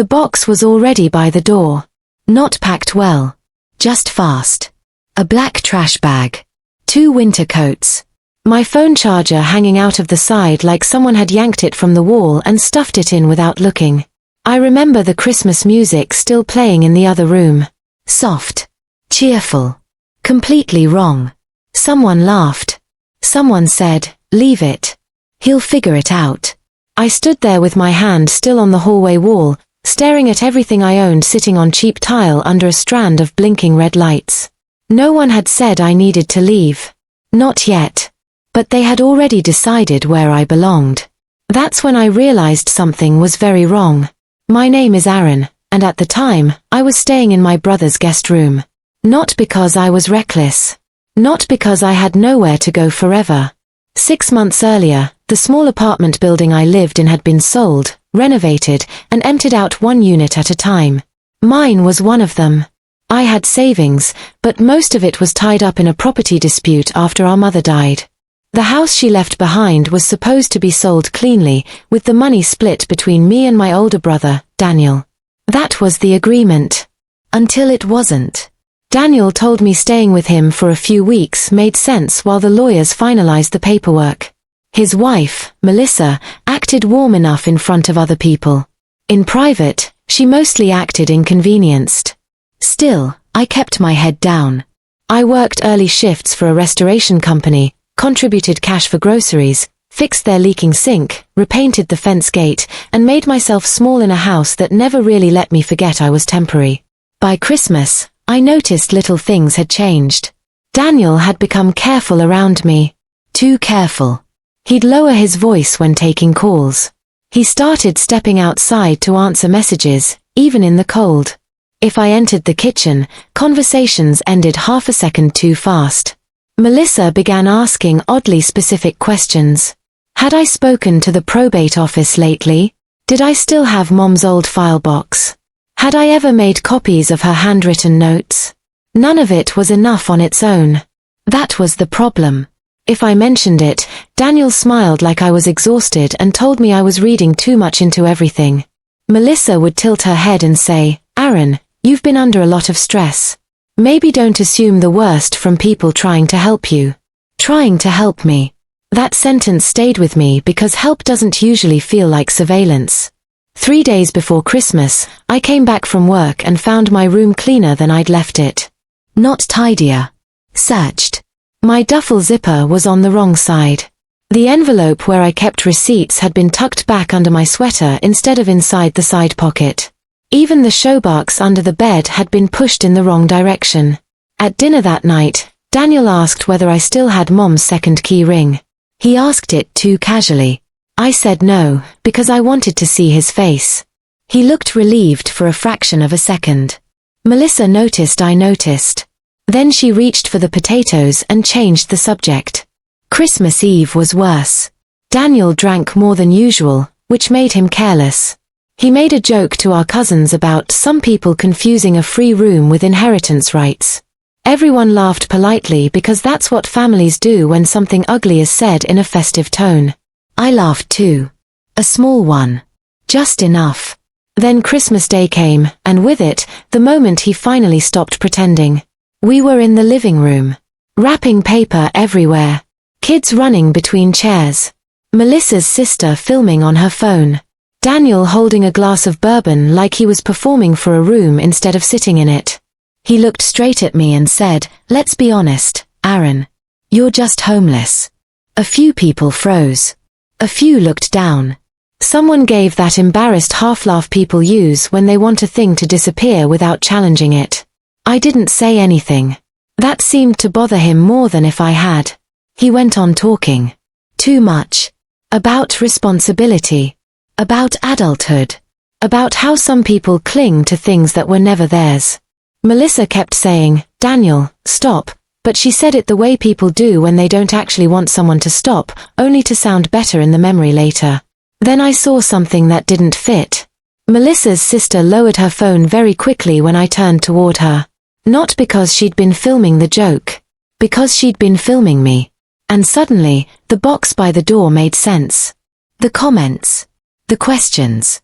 The box was already by the door. Not packed well. Just fast. A black trash bag. 2 winter coats. My phone charger hanging out of the side like someone had yanked it from the wall and stuffed it in without looking. I remember the Christmas music still playing in the other room. Soft. Cheerful. Completely wrong. Someone laughed. Someone said, "Leave it. He'll figure it out." I stood there with my hand still on the hallway wall, staring at everything I owned sitting on cheap tile under a strand of blinking red lights. No one had said I needed to leave. Not yet. But they had already decided where I belonged. That's when I realized something was very wrong. My name is Aaron, and at the time, I was staying in my brother's guest room. Not because I was reckless. Not because I had nowhere to go forever. 6 months earlier, the small apartment building I lived in had been sold, renovated, and emptied out 1 unit at a time. Mine was one of them. I had savings, but most of it was tied up in a property dispute after our mother died. The house she left behind was supposed to be sold cleanly, with the money split between me and my older brother, Daniel. That was the agreement. Until it wasn't. Daniel told me staying with him for a few weeks made sense while the lawyers finalized the paperwork. His wife, Melissa, acted warm enough in front of other people. In private, she mostly acted inconvenienced. Still, I kept my head down. I worked early shifts for a restoration company, contributed cash for groceries, fixed their leaking sink, repainted the fence gate, and made myself small in a house that never really let me forget I was temporary. By Christmas, I noticed little things had changed. Daniel had become careful around me. Too careful. He'd lower his voice when taking calls. He started stepping outside to answer messages, even in the cold. If I entered the kitchen, conversations ended half a second too fast. Melissa began asking oddly specific questions. Had I spoken to the probate office lately? Did I still have Mom's old file box? Had I ever made copies of her handwritten notes? None of it was enough on its own. That was the problem. If I mentioned it, Daniel smiled like I was exhausted and told me I was reading too much into everything. Melissa would tilt her head and say, "Aaron, you've been under a lot of stress. Maybe don't assume the worst from people trying to help you." Trying to help me. That sentence stayed with me because help doesn't usually feel like surveillance. 3 days before Christmas, I came back from work and found my room cleaner than I'd left it. Not tidier. Searched. My duffel zipper was on the wrong side. The envelope where I kept receipts had been tucked back under my sweater instead of inside the side pocket. Even the showbox under the bed had been pushed in the wrong direction. At dinner that night, Daniel asked whether I still had Mom's second key ring. He asked it too casually. I said no, because I wanted to see his face. He looked relieved for a fraction of a second. Melissa noticed I noticed. Then she reached for the potatoes and changed the subject. Christmas Eve was worse. Daniel drank more than usual, which made him careless. He made a joke to our cousins about some people confusing a free room with inheritance rights. Everyone laughed politely because that's what families do when something ugly is said in a festive tone. I laughed too. A small one. Just enough. Then Christmas Day came, and with it, the moment he finally stopped pretending. We were in the living room. Wrapping paper everywhere. Kids running between chairs. Melissa's sister filming on her phone. Daniel holding a glass of bourbon like he was performing for a room instead of sitting in it. He looked straight at me and said, "Let's be honest, Aaron. You're just homeless." A few people froze. A few looked down. Someone gave that embarrassed half-laugh people use when they want a thing to disappear without challenging it. I didn't say anything. That seemed to bother him more than if I had. He went on talking. Too much. About responsibility. About adulthood. About how some people cling to things that were never theirs. Melissa kept saying, "Daniel, stop," but she said it the way people do when they don't actually want someone to stop, only to sound better in the memory later. Then I saw something that didn't fit. Melissa's sister lowered her phone very quickly when I turned toward her. Not because she'd been filming the joke. Because she'd been filming me. And suddenly, the box by the door made sense. The comments. The questions.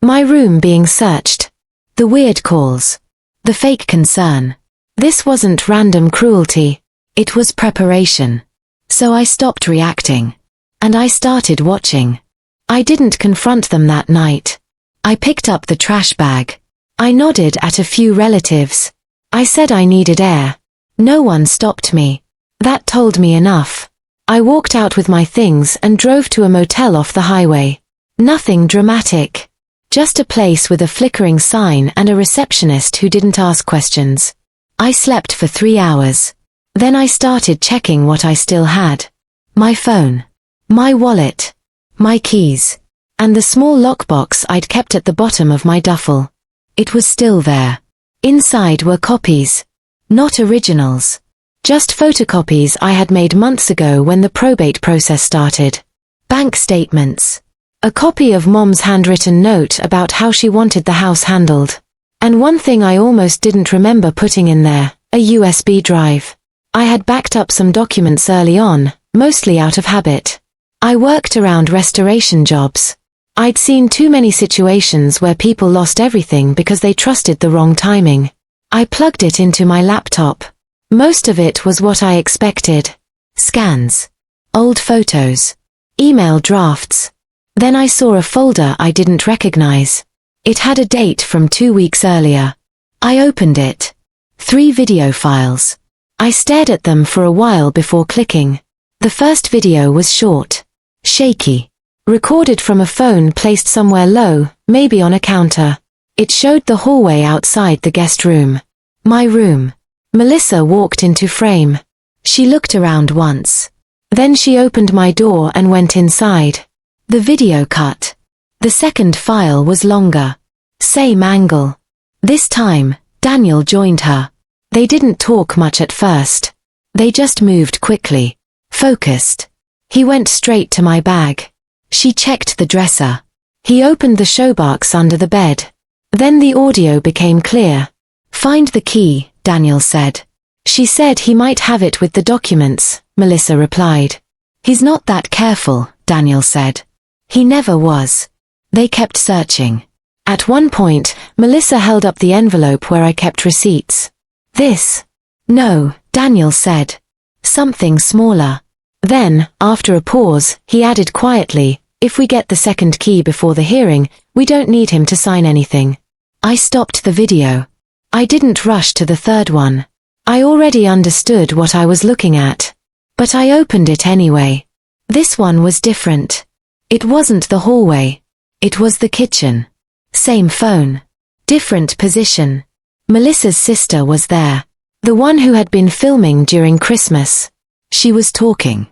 My room being searched. The weird calls. The fake concern. This wasn't random cruelty. It was preparation. So I stopped reacting. And I started watching. I didn't confront them that night. I picked up the trash bag. I nodded at a few relatives. I said I needed air. No one stopped me. That told me enough. I walked out with my things and drove to a motel off the highway. Nothing dramatic. Just a place with a flickering sign and a receptionist who didn't ask questions. I slept for 3 hours. Then I started checking what I still had. My phone. My wallet. My keys. And the small lockbox I'd kept at the bottom of my duffel. It was still there. Inside were copies. Not originals. Just photocopies I had made months ago when the probate process started. Bank statements. A copy of Mom's handwritten note about how she wanted the house handled. And one thing I almost didn't remember putting in there, a USB drive. I had backed up some documents early on, mostly out of habit. I worked around restoration jobs. I'd seen too many situations where people lost everything because they trusted the wrong timing. I plugged it into my laptop. Most of it was what I expected. Scans. Old photos. Email drafts. Then I saw a folder I didn't recognize. It had a date from 2 weeks earlier. I opened it. 3 video files. I stared at them for a while before clicking. The first video was short. Shaky. Recorded from a phone placed somewhere low, maybe on a counter. It showed the hallway outside the guest room. My room. Melissa walked into frame. She looked around once. Then she opened my door and went inside. The video cut. The second file was longer. Same angle. This time, Daniel joined her. They didn't talk much at first. They just moved quickly. Focused. He went straight to my bag. She checked the dresser. He opened the showbox under the bed. Then the audio became clear. Find the key, Daniel said. She said he might have it with the documents, Melissa replied. He's not that careful, Daniel said. He never was. They kept searching. At one point, Melissa held up the envelope where I kept receipts. This? No, Daniel said. Something smaller. Then, after a pause, he added quietly, if we get the second key before the hearing, we don't need him to sign anything. I stopped the video. I didn't rush to the third one. I already understood what I was looking at. But I opened it anyway. This one was different. It wasn't the hallway. It was the kitchen. Same phone. Different position. Melissa's sister was there. The one who had been filming during Christmas. She was talking.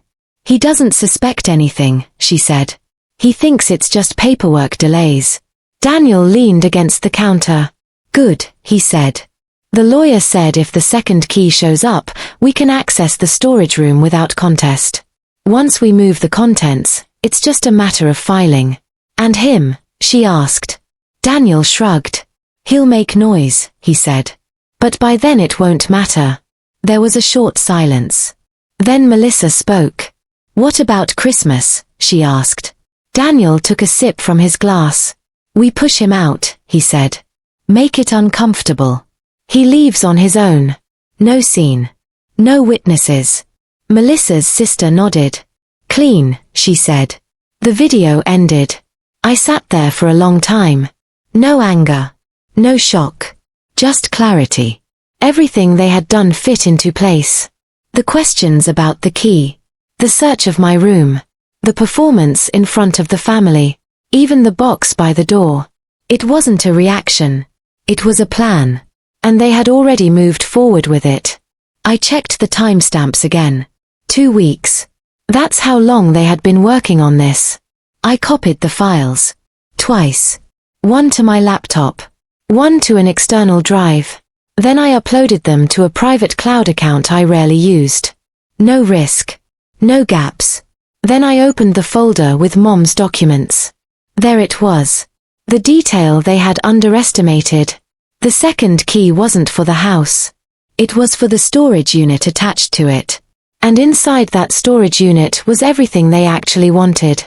He doesn't suspect anything, she said. He thinks it's just paperwork delays. Daniel leaned against the counter. Good, he said. The lawyer said if the second key shows up, we can access the storage room without contest. Once we move the contents, it's just a matter of filing. And him, she asked. Daniel shrugged. He'll make noise, he said. But by then it won't matter. There was a short silence. Then Melissa spoke. What about Christmas? She asked. Daniel took a sip from his glass. We push him out, he said. Make it uncomfortable. He leaves on his own. No scene. No witnesses. Melissa's sister nodded. Clean, she said. The video ended. I sat there for a long time. No anger. No shock. Just clarity. Everything they had done fit into place. The questions about the key. The search of my room. The performance in front of the family. Even the box by the door. It wasn't a reaction. It was a plan. And they had already moved forward with it. I checked the timestamps again. 2 weeks. That's how long they had been working on this. I copied the files. Twice. One to my laptop. One to an external drive. Then I uploaded them to a private cloud account I rarely used. No risk. No gaps. Then I opened the folder with Mom's documents. There it was. The detail they had underestimated. The second key wasn't for the house. It was for the storage unit attached to it. And inside that storage unit was everything they actually wanted.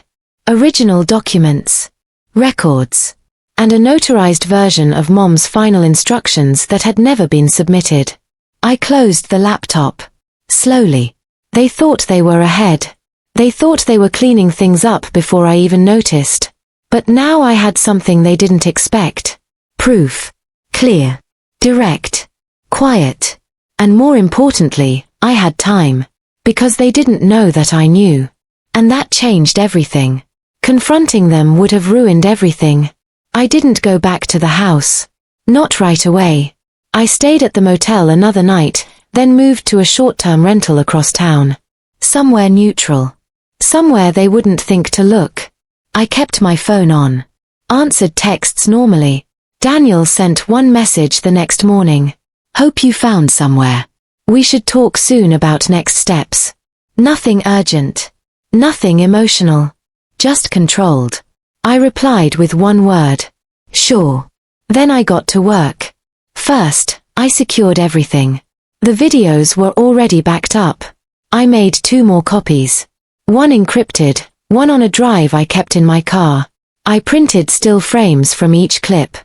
Original documents. Records. and a notarized version of Mom's final instructions that had never been submitted. I closed the laptop. Slowly. They thought they were ahead. They thought they were cleaning things up before I even noticed. But now I had something they didn't expect. Proof. Clear. Direct. Quiet. And more importantly, I had time. Because they didn't know that I knew. And that changed everything. Confronting them would have ruined everything. I didn't go back to the house. Not right away. I stayed at the motel another night, then moved to a short-term rental across town. Somewhere neutral. Somewhere they wouldn't think to look. I kept my phone on. Answered texts normally. Daniel sent one message the next morning. Hope you found somewhere. We should talk soon about next steps. Nothing urgent. Nothing emotional. Just controlled. I replied with one word. Sure. Then I got to work. First, I secured everything. The videos were already backed up. I made 2 more copies. One encrypted, one on a drive I kept in my car. I printed still frames from each clip.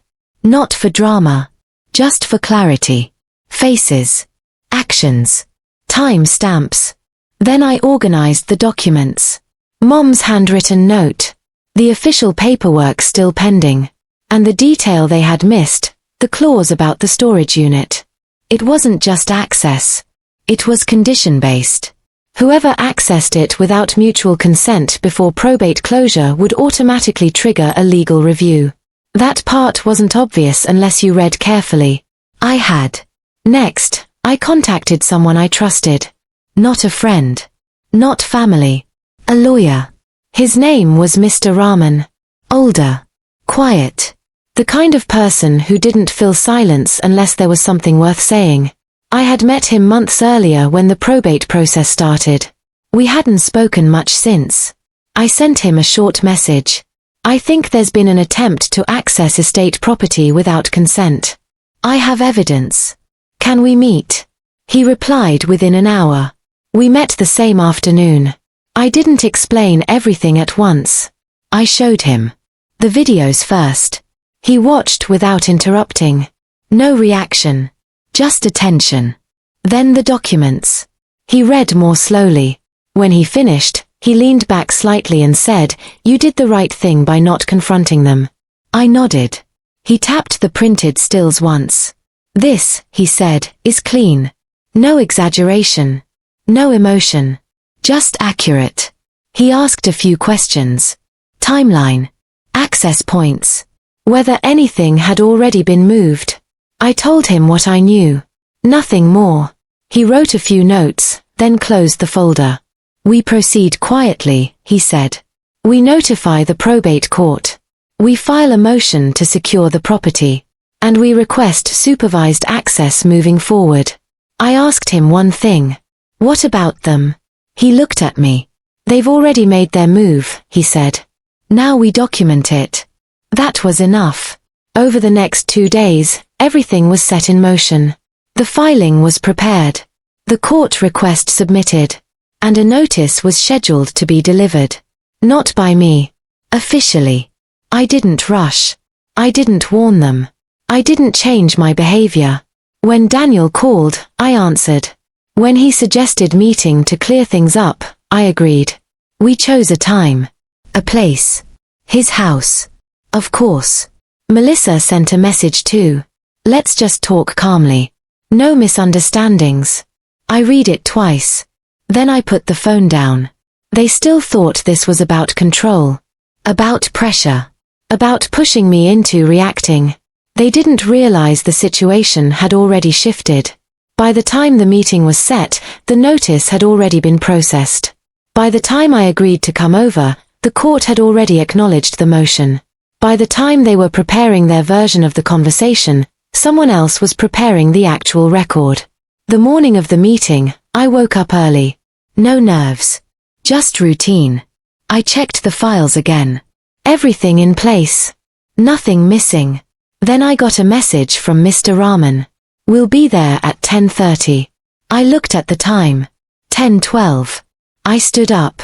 Not for drama. Just for clarity. Faces. Actions. Time stamps. Then I organized the documents. Mom's handwritten note. The official paperwork still pending. And the detail they had missed, the clause about the storage unit. It wasn't just access. It was condition-based. Whoever accessed it without mutual consent before probate closure would automatically trigger a legal review. That part wasn't obvious unless you read carefully. I had. Next, I contacted someone I trusted. Not a friend. Not family. A lawyer. His name was Mr. Rahman. Older. Quiet. The kind of person who didn't fill silence unless there was something worth saying. I had met him months earlier when the probate process started. We hadn't spoken much since. I sent him a short message. I think there's been an attempt to access estate property without consent. I have evidence. Can we meet? He replied within an hour. We met the same afternoon. I didn't explain everything at once. I showed him. The videos first. He watched without interrupting. No reaction. Just attention. Then the documents. He read more slowly. When he finished, he leaned back slightly and said, "You did the right thing by not confronting them." I nodded. He tapped the printed stills once. "This," he said, "is clean. No exaggeration. No emotion. Just accurate." He asked a few questions. Timeline. Access points. Whether anything had already been moved. I told him what I knew. Nothing more. He wrote a few notes, then closed the folder. "We proceed quietly," he said. "We notify the probate court. We file a motion to secure the property. And we request supervised access moving forward." I asked him one thing. "What about them?" He looked at me. "They've already made their move," he said. "Now we document it." That was enough. Over the next 2 days, everything was set in motion. The filing was prepared. The court request submitted. And a notice was scheduled to be delivered. Not by me. Officially. I didn't rush. I didn't warn them. I didn't change my behavior. When Daniel called, I answered. When he suggested meeting to clear things up, I agreed. We chose a time. A place. His house. Of course. Melissa sent a message too. Let's just talk calmly. No misunderstandings. I read it twice. Then I put the phone down. They still thought this was about control. About pressure. About pushing me into reacting. They didn't realize the situation had already shifted. By the time the meeting was set, the notice had already been processed. By the time I agreed to come over, the court had already acknowledged the motion. By the time they were preparing their version of the conversation, someone else was preparing the actual record. The morning of the meeting, I woke up early. No nerves. Just routine. I checked the files again. Everything in place. Nothing missing. Then I got a message from Mr. Rahman. We'll be there at 10:30. I looked at the time. 10:12. I stood up,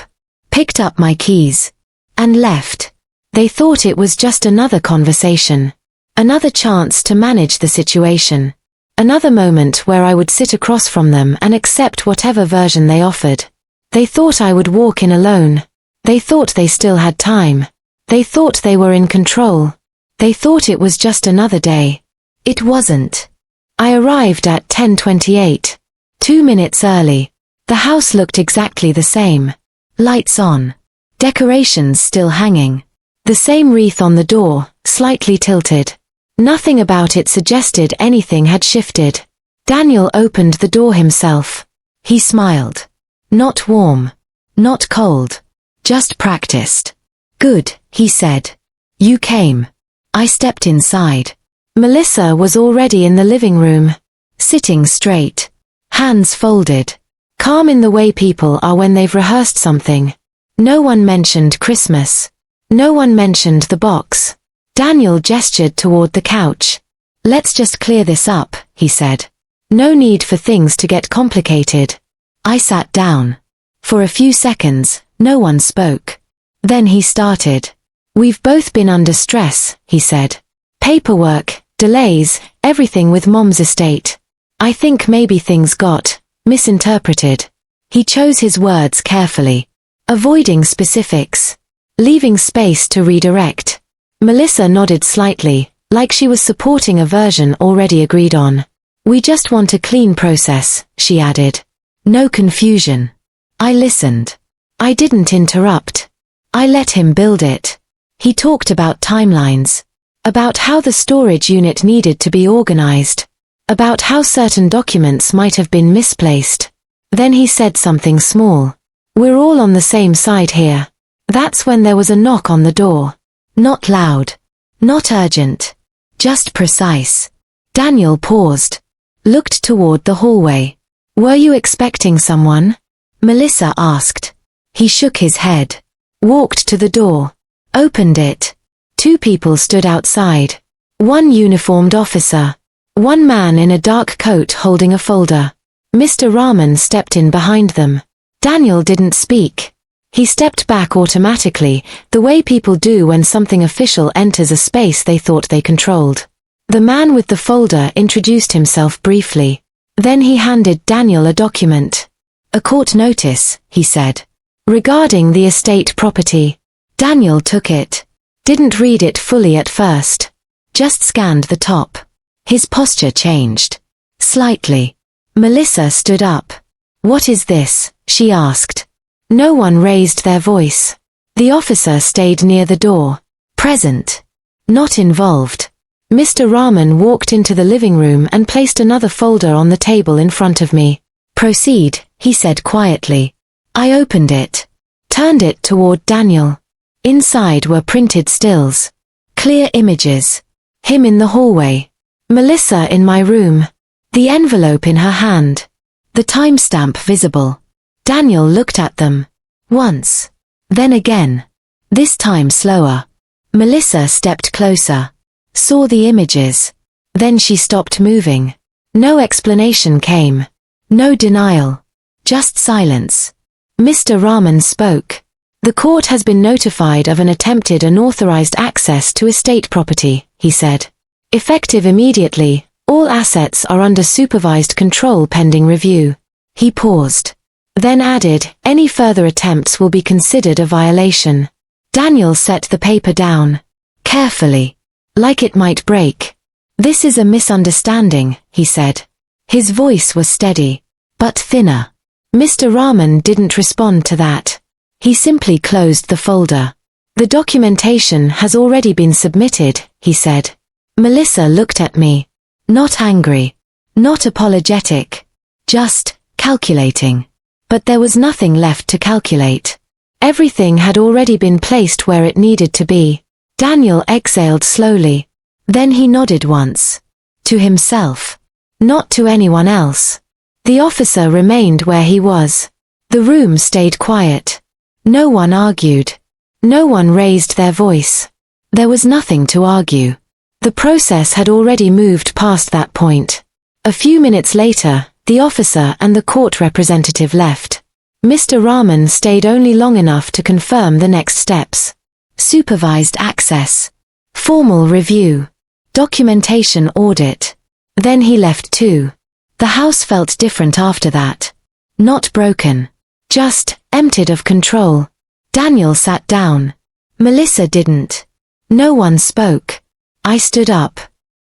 picked up my keys, and left. They thought it was just another conversation. Another chance to manage the situation. Another moment where I would sit across from them and accept whatever version they offered. They thought I would walk in alone. They thought they still had time. They thought they were in control. They thought it was just another day. It wasn't. I arrived at 10:28. 2 minutes early. The house looked exactly the same. Lights on. Decorations still hanging. The same wreath on the door, slightly tilted. Nothing about it suggested anything had shifted. Daniel opened the door himself. He smiled. Not warm. Not cold. Just practiced. Good, he said. You came. I stepped inside. Melissa was already in the living room. Sitting straight. Hands folded. Calm in the way people are when they've rehearsed something. No one mentioned Christmas. No one mentioned the box. Daniel gestured toward the couch. Let's just clear this up, he said. No need for things to get complicated. I sat down. For a few seconds, no one spoke. Then he started. We've both been under stress, he said. Paperwork, delays, everything with Mom's estate. I think maybe things got misinterpreted. He chose his words carefully, avoiding specifics, leaving space to redirect. Melissa nodded slightly, like she was supporting a version already agreed on. We just want a clean process, she added. No confusion. I listened. I didn't interrupt. I let him build it. He talked about timelines. About how the storage unit needed to be organized. About how certain documents might have been misplaced. Then he said something small. We're all on the same side here. That's when there was a knock on the door. Not loud. Not urgent. Just precise. Daniel paused. Looked toward the hallway. Were you expecting someone? Melissa asked. He shook his head. Walked to the door. Opened it. 2 people stood outside. 1 uniformed officer. 1 man in a dark coat holding a folder. Mr. Rahman stepped in behind them. Daniel didn't speak. He stepped back automatically, the way people do when something official enters a space they thought they controlled. The man with the folder introduced himself briefly. Then he handed Daniel a document. A court notice, he said. Regarding the estate property. Daniel took it. Didn't read it fully at first. Just scanned the top. His posture changed. Slightly. Melissa stood up. What is this? She asked. No one raised their voice. The officer stayed near the door. Present. Not involved. Mr. Rahman walked into the living room and placed another folder on the table in front of me. Proceed, he said quietly. I opened it. Turned it toward Daniel. Inside were printed stills. Clear images. Him in the hallway. Melissa in my room. The envelope in her hand. The timestamp visible. Daniel looked at them. Once. Then again. This time slower. Melissa stepped closer. Saw the images. Then she stopped moving. No explanation came. No denial. Just silence. Mr. Rahman spoke. The court has been notified of an attempted unauthorized access to estate property, he said. Effective immediately, all assets are under supervised control pending review. He paused. Then added, any further attempts will be considered a violation. Daniel set the paper down. Carefully. Like it might break. This is a misunderstanding, he said. His voice was steady. But thinner. Mr. Rahman didn't respond to that. He simply closed the folder. The documentation has already been submitted, he said. Melissa looked at me. Not angry. Not apologetic. Just calculating. But there was nothing left to calculate. Everything had already been placed where it needed to be. Daniel exhaled slowly. Then he nodded once. To himself. Not to anyone else. The officer remained where he was. The room stayed quiet. No one argued. No one raised their voice. There was nothing to argue. The process had already moved past that point. A few minutes later, the officer and the court representative left. Mr. Rahman stayed only long enough to confirm the next steps. supervised access, formal review, documentation audit. Then he left too. The house felt different after that. Not broken. Just emptied of control. Daniel sat down. Melissa didn't. No one spoke. I stood up.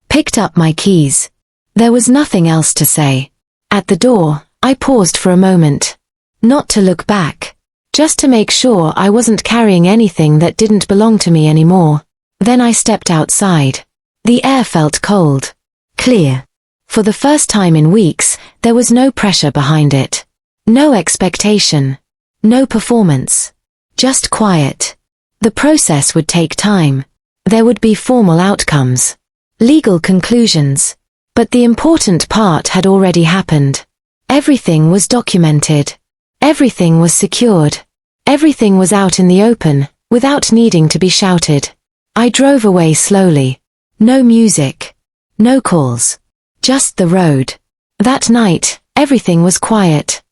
Picked up my keys. There was nothing else to say. At the door, I paused for a moment. Not to look back. Just to make sure I wasn't carrying anything that didn't belong to me anymore. Then I stepped outside. The air felt cold. Clear. For the first time in weeks, there was no pressure behind it. No expectation. No performance. Just quiet. The process would take time. There would be formal outcomes. Legal conclusions. But the important part had already happened. Everything was documented. Everything was secured. Everything was out in the open, without needing to be shouted. I drove away slowly. No music. No calls. Just the road. That night, everything was quiet.